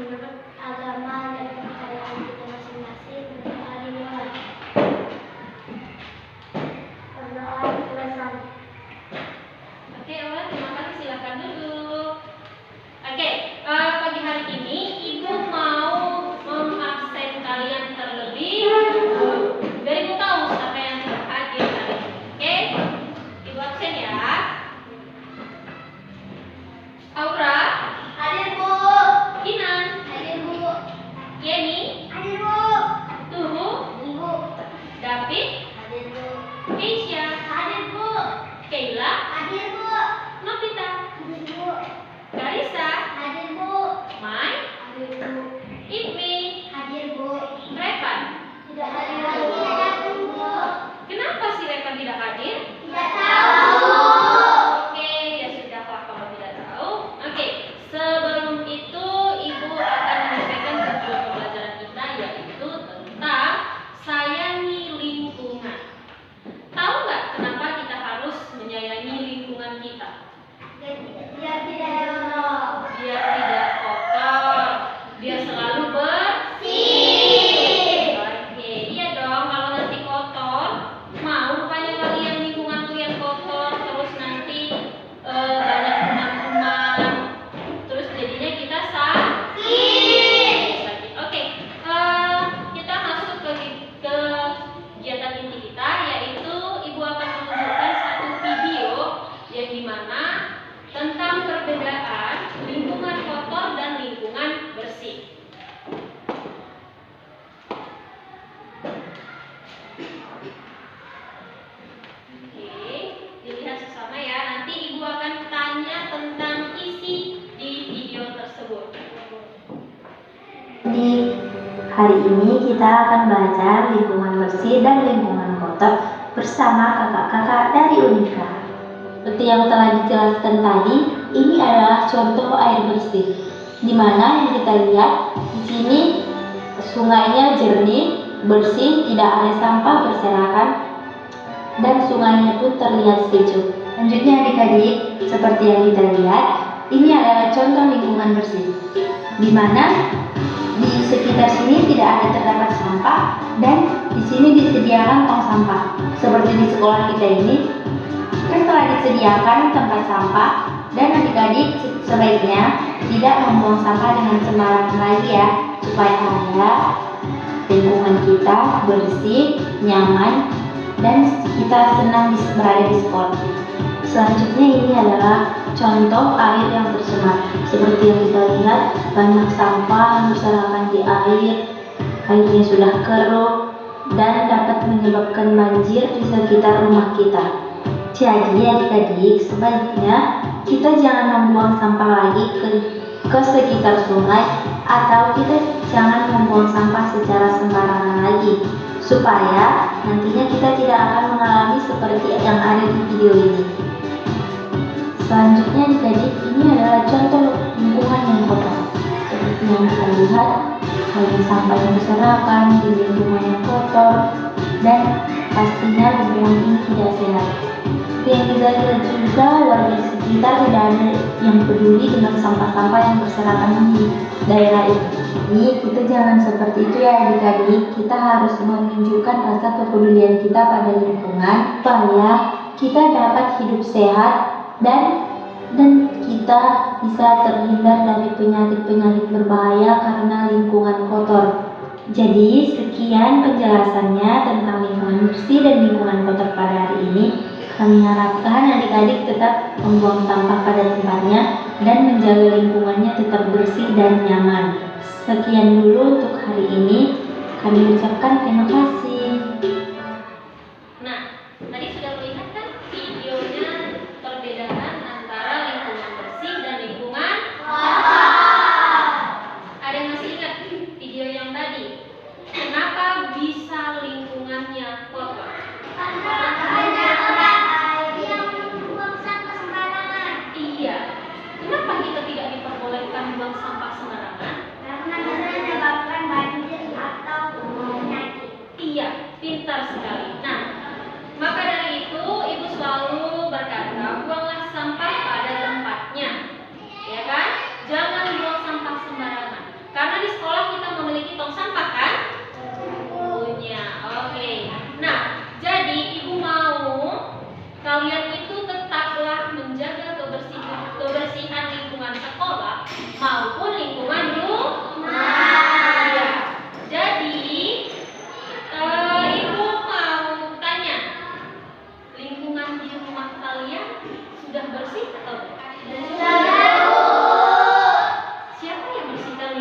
menurut agama dan kepercayaan kita masing-masing untuk hari Minggu. Berdoa selesai. Oke, Ola, terima kasih. Silakan duduk. Oke, pagi hari ini Ibu mau mengabsen kalian terlebih dahulu. Biar Ibu tahu siapa yang tidak hadir hari ini. Oke, Ibu absen ya. Aura, Hadir, Bu. Inan, Hadir, Bu. Yeni, Hadir, Bu. Tuhu, Ibu. David, Hadir, Bu. Keisha, Hadir, Bu. Keila, Hadir, Bu. Novita, Hadir, Bu. Karissa, Hadir, Bu. Mai, Hadir, Bu. Ivi, Hadir, Bu. Revan. Tidak hadir lagi, Bu. Kenapa si Revan tidak hadir? Tidak tahu. Oke, ya sudahlah kalau tidak tahu. Oke, sebelum itu Ibu akan menyampaikan tujuan pembelajaran kita, yaitu tentang sayangi lingkungan. Tahu nggak kenapa kita harus menyayangi lingkungan kita? Biar tidak jorok. Biar tidak kotor, biar selalu bersih. Oke, iya dong. Kalau nanti kotor, mau rupanya kalian lingkungan kalian kotor, terus nanti banyak kuman-kuman, terus jadinya kita sakit. Oke, kita masuk ke kegiatan inti kita, yaitu Ibu akan menunjukkan satu video yang dimana tentang perbedaan lingkungan kotor dan lingkungan bersih. Oke, dilihat sesama ya. Nanti Ibu akan tanya tentang isi di video tersebut. Di hari ini kita akan belajar lingkungan bersih dan lingkungan kotor bersama kakak-kakak dari Unika. Seperti yang telah dijelaskan tadi, ini adalah contoh air bersih, di mana yang kita lihat di sini sungainya jernih, bersih, tidak ada sampah berserakan, dan sungainya pun terlihat sejuk. Lanjutnya adik-adik, seperti yang kita lihat, ini adalah contoh lingkungan bersih, di mana di sekitar sini tidak ada terdapat sampah dan di sini disediakan tong sampah. Seperti di sekolah kita ini, kan telah disediakan tempat sampah dan adik-adik sebaiknya tidak membuang sampah dengan sembarangan lagi ya, supaya lingkungan kita bersih, nyaman, dan kita senang berada di sekolah. Selanjutnya ini adalah contoh air yang tercemar. Seperti yang kita lihat, banyak sampah yang berserakan di air, airnya sudah keruh dan dapat menyebabkan banjir di sekitar rumah kita. Jadi adik-adik, sebaiknya kita jangan membuang sampah lagi ke sekitar sungai, atau kita jangan membuang sampah secara sembarangan lagi, supaya nantinya kita tidak akan mengalami seperti yang ada di video ini. Selanjutnya adik-adik, ini adalah contoh lingkungan yang kotor. Seperti yang kita lihat, banyak sampah yang berserakan di lingkungan yang kotor, dan pastinya lingkungan ini tidak sehat. Yang kita lihat juga, warga di sekitar tidak ada yang peduli dengan sampah-sampah yang berserakan di daerah ini. Jadi kita jangan seperti itu ya adik-adik. Kita harus menunjukkan rasa kepedulian kita pada lingkungan supaya kita dapat hidup sehat dan kita bisa terhindar dari penyakit-penyakit berbahaya karena lingkungan kotor. Jadi sekian penjelasannya tentang lingkungan bersih dan lingkungan kotor pada hari ini. Kami harapkan adik-adik tetap membuang sampah pada tempatnya dan menjaga lingkungannya tetap bersih dan nyaman. Sekian dulu untuk hari ini. Kami ucapkan terima kasih. Nah, tadi sudah melihat kan videonya perbedaan antara lingkungan bersih dan lingkungan kotor. Ada yang masih ingat video yang tadi? Kenapa bisa lingkungannya kotor? Iya. Kenapa kita tidak diperbolehkan buang sampah sembarangan? Karena bisa menyebabkan banjir atau penyakit. Iya,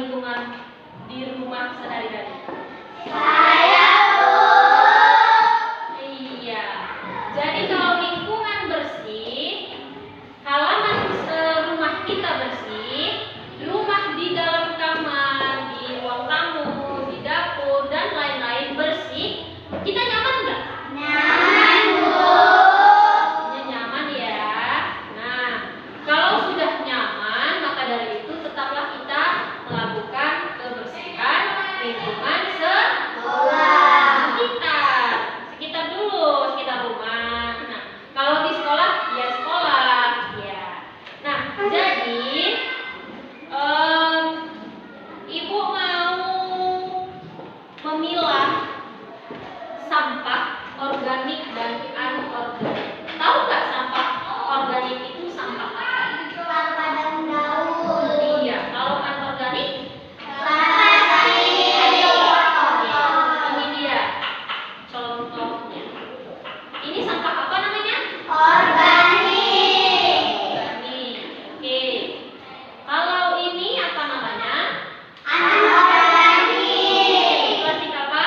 lingkungan di rumah sehari-hari? Iya. Jadi kalau lingkungan bersih, halaman rumah kita bersih, rumah di dalam kamar, di ruang tamu, di dapur dan lain-lain bersih, kita nyaman nggak? Pastinya nyaman ya. Nah, kalau sudah nyaman, maka dari itu tetaplah kita melakukan kebersihan lingkungan sekitar dulu, sekitar rumah. Nah, kalau di sekolah ya sekolah ya. Nah, jadi ibu mau memilah sampah organik dan anorganik. Tahu nggak sampah organik itu sampah apa? Iya, kalau anorganik ini dia contohnya. Ini sampah apa namanya? Organik. Oke. Kalau ini apa namanya? Plastik apa?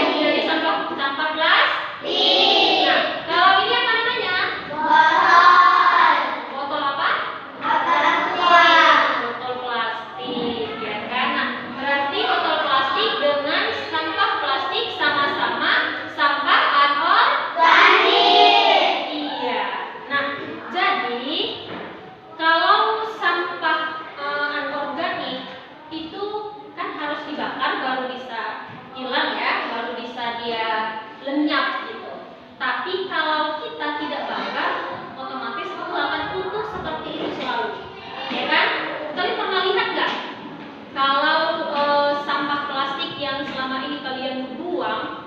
Jadi sampah plastik. Nah, kalau ini apa namanya? Botol apa? Botol plastik, ya kan? Nah, berarti botol plastik dengan sampah plastik sama-sama sampah anorganik. Iya. Nah, jadi kalau sampah anorganik itu kan harus dibakar baru bisa hilang ya, baru bisa dia lenyap gitu. Tapi kalau kita tidak bakar, otomatis itu akan utuh seperti itu selalu, ya kan? Kalian pernah lihat nggak? Kalau sampah plastik yang selama ini kalian buang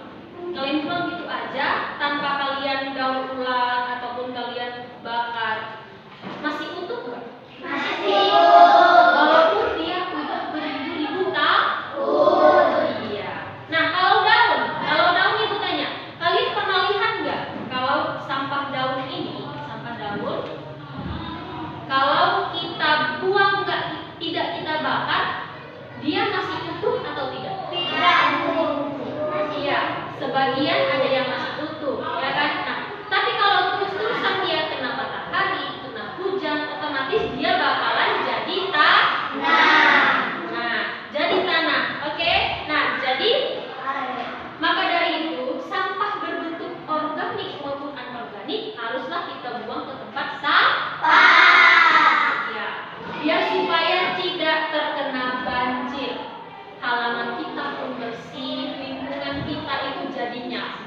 gitu aja tanpa kalian daur ulang ataupun kalian bakar, masih utuh nggak? Walaupun dia udah beribu-ribu tahun. Iya. Nah, kalau daun ibu tanya, kalian pernah lihat nggak kalau sampah daun ini, sampah daun, kalau kita buang tidak kita bakar, dia masih utuh atau tidak? Iya, sebagian ada yang masih utuh, ya kan? Nah, tapi kalau terus-terusan dia kena matahari, kena hujan, otomatis dia bakalan jadi tanah. Nah, jadi tanah, oke? Nah, jadi maka dari itu sampah berbentuk organik maupun anorganik haruslah kita buang ke tempat sampah. Ya, biar supaya tidak terkena banjir. Halaman kita pun bersih, lingkungan kita itu jadi nyaman.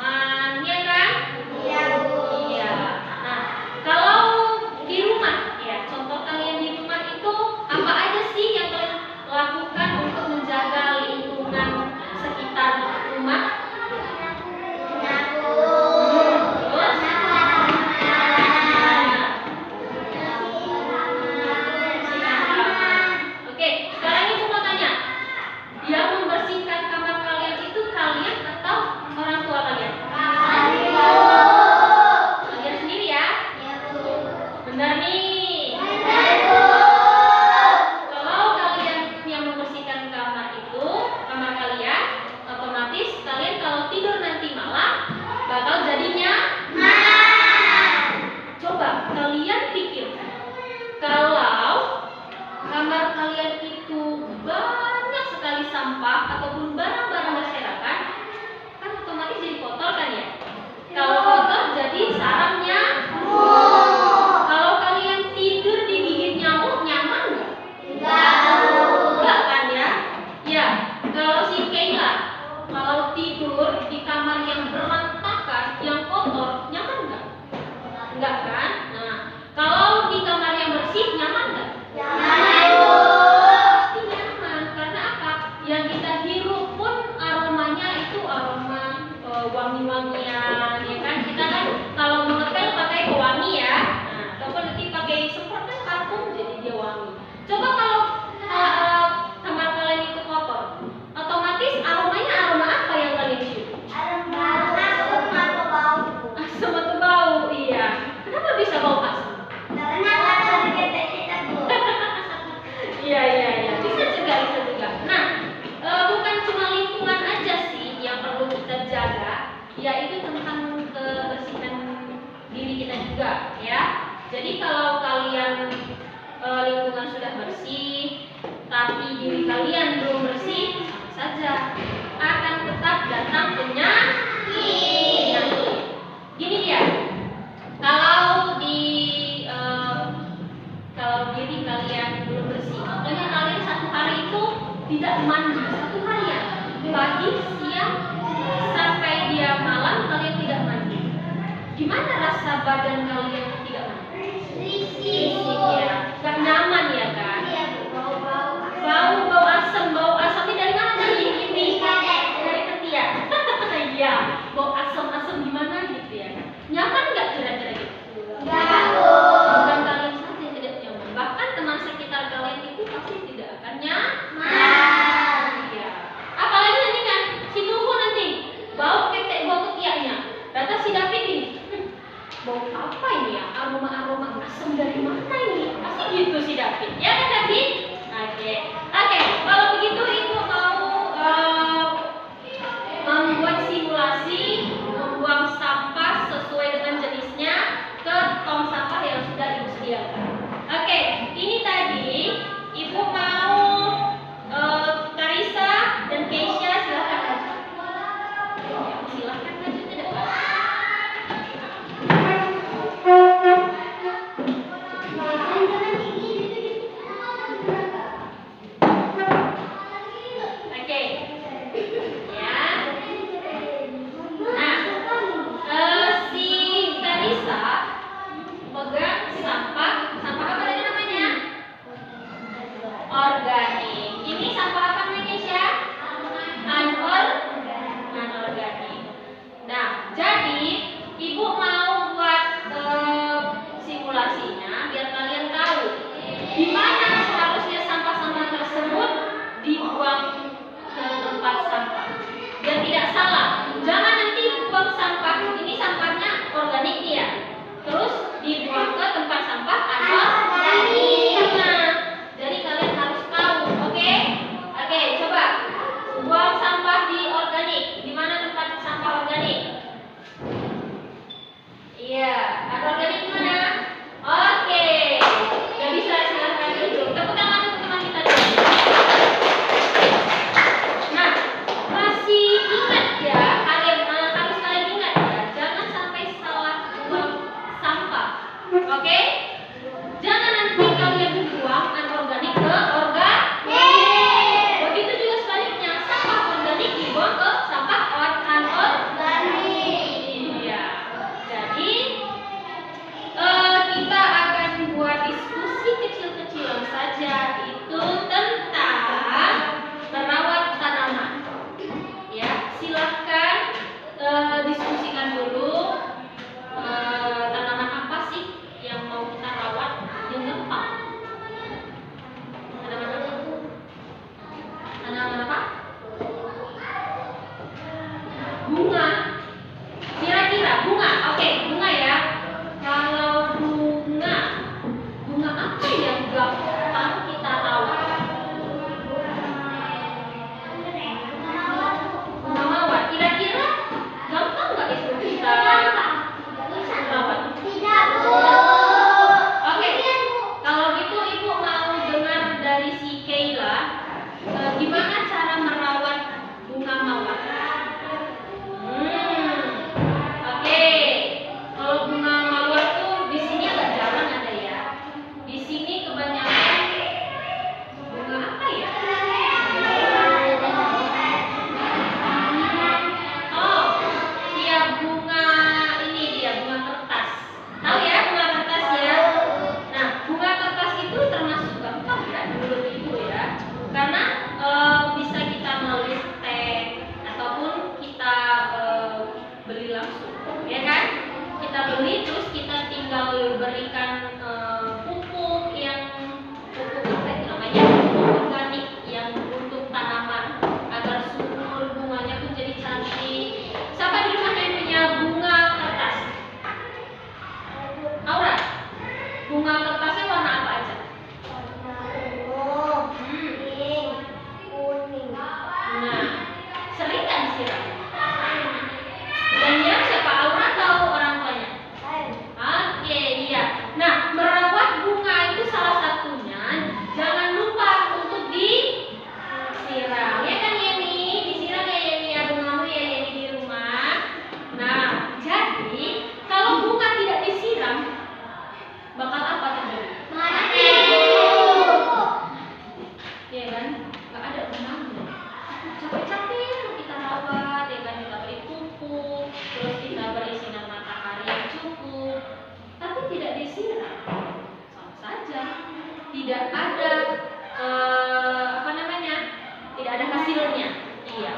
juga ya. Jadi kalau kalian lingkungan sudah bersih tapi diri kalian belum bersih, sama saja akan tetap datang penyakit. Gini dia, kalau diri kalian belum bersih, contohnya kalian satu hari itu tidak mandi, satu hari ya, pagi, siang, sampai dia malam kalian tidak mandi. Gimana rasa badan kalian yang tidak mandi? Risih ya, gak nyaman ya kan? Bau asamnya dari mana tadi? Dari ketiak. Iya, bau asam gimana gitu ya kan? Nyaman nggak kira-kira gitu? Bukan kalian saja yang tidak nyaman, bahkan teman sekitar kalian itu pasti tidak akan nyaman. Ya. Apalagi nanti kan si Tuhu nanti bau ketiaknya. Kata si David ini, bau apa ini ya? Aroma asam dari mana ini? Pasti gitu si David. Ya kan David? Oke. Kalau begitu ibu mau membuat simulasi membuang sampah sesuai dengan jenisnya ke tong sampah yang sudah ibu sediakan. Oke, ini tadi ibu mau Karisa dan Keisha silahkan. Silahkan maju ke depan. Oke. Ya. Nah, si Karisa pegang sampah apa tadi namanya? Organik. Ini sampah apa namanya, Keisha? Anorganik. Nah, jadi ibu mau buat simulasinya biar kalian tahu di mana seharusnya sampah-sampah tersebut dibuang ke tempat sampah. Biar tidak salah. Jangan nanti buang sampah, ini sampahnya organik nih ya. Terus dibuang ke tempat sampah anorganik. Nah, jadi kalian harus tahu, oke? Oke, coba buang sampah di organik. Di mana tempat sampah organik? Iya, anorganik mana? Oke. Gak bisa silahkan duduk. Tepuk tangan untuk teman kita dulu. Nah, masih ingat ya, harus kalian ingat ya, jangan sampai salah buang sampah. Oke? Jangan nanti kalian buang anorganik ke organik. Begitu juga sebaliknya, sampah organik dibuang ke sampah anorganik. Iya. Jadi kita akan buat diskusi kecil-kecilan saja itu tentang merawat tanaman. Ya, silahkan diskusikan dulu tanaman apa sih yang mau kita rawat yang gampang. Tanaman apa? Tanaman apa? Bunga. Kira-kira bunga. Oke, bunga ya. Kalau bunga apa yang gampang kita rawat? Bunga mawar. Kira-kira gampang nggak itu kita rawat? Oke. Kalau gitu ibu mau dengar dari si Keila gimana cara merawat nggak ada gunanya. Capek-capek kita rawat, ya kan, kita beri pupuk, terus kita beri sinar matahari yang cukup, tapi tidak disiram, sama saja tidak ada tidak ada hasilnya. Iya,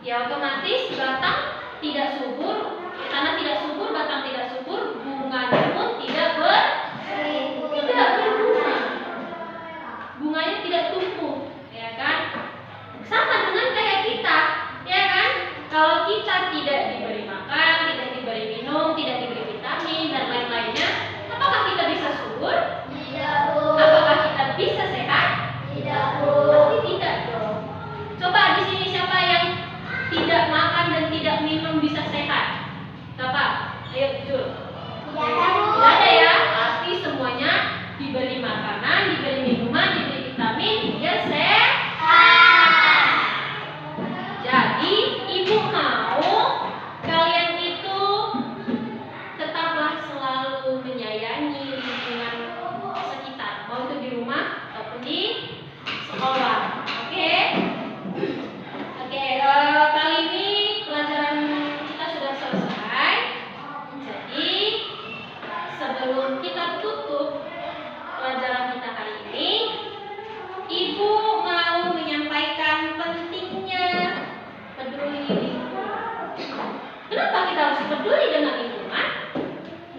ya otomatis batang tidak subur, tanah tidak subur, batang tidak subur, bunganya pun tidak berbunga, bunganya tidak tumbuh, ya kan? Sama dengan kayak kita, ya kan? Kalau kita tidak diberi makan, tidak diberi minum, tidak diberi vitamin dan lain-lainnya, apakah kita bisa subur? Tidak, Bu. Apakah kita bisa sehat? Tidak, Bu. Pasti tidak dong. Coba di sini siapa yang tidak makan dan tidak minum bisa sehat? Siapa? Ayo jujur. Tidak ada, Bu. Tidak ada ya? Pasti semuanya diberi makanan, diberi minuman, diberi vitamin, dia sehat. Jadi ibu mau kalian itu tetaplah selalu menyayangi lingkungan sekitar, mau itu di rumah ataupun di sekolah. Oke? Oke, kali ini pelajaran kita sudah selesai. Jadi sebelum kita tutup pelajaran kita kali ini, ibu mau menyampaikan pentingnya peduli lingkungan. Kenapa kita harus peduli dengan lingkungan?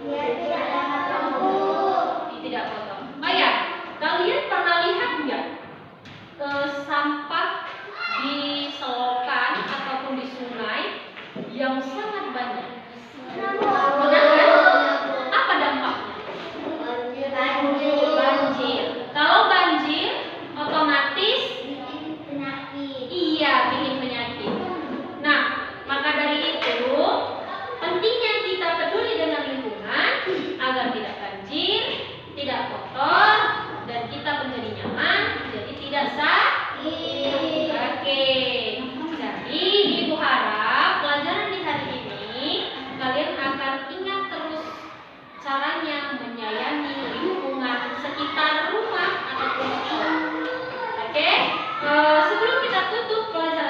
Biar tidak kotor, Bu. Tidak kotor. Oh ya, kalian pernah lihat nggak sampah di selokan ataupun di sungai yang sangat banyak? Pernah kan? Apa dampaknya? Banjir. Kalau banjir, otomatis Penyakit. iya bikin penyakit. Nah, maka dari itu pentingnya kita peduli dengan lingkungan agar tidak banjir, tidak kotor, dan kita menjadi nyaman, jadi tidak sakit. Oke, jadi ibu harap pelajaran di hari ini kalian akan ingat terus caranya menyayangi lingkungan sekitar rumah ataupun sekolah. Oke, sebelum kita tutup pelajaran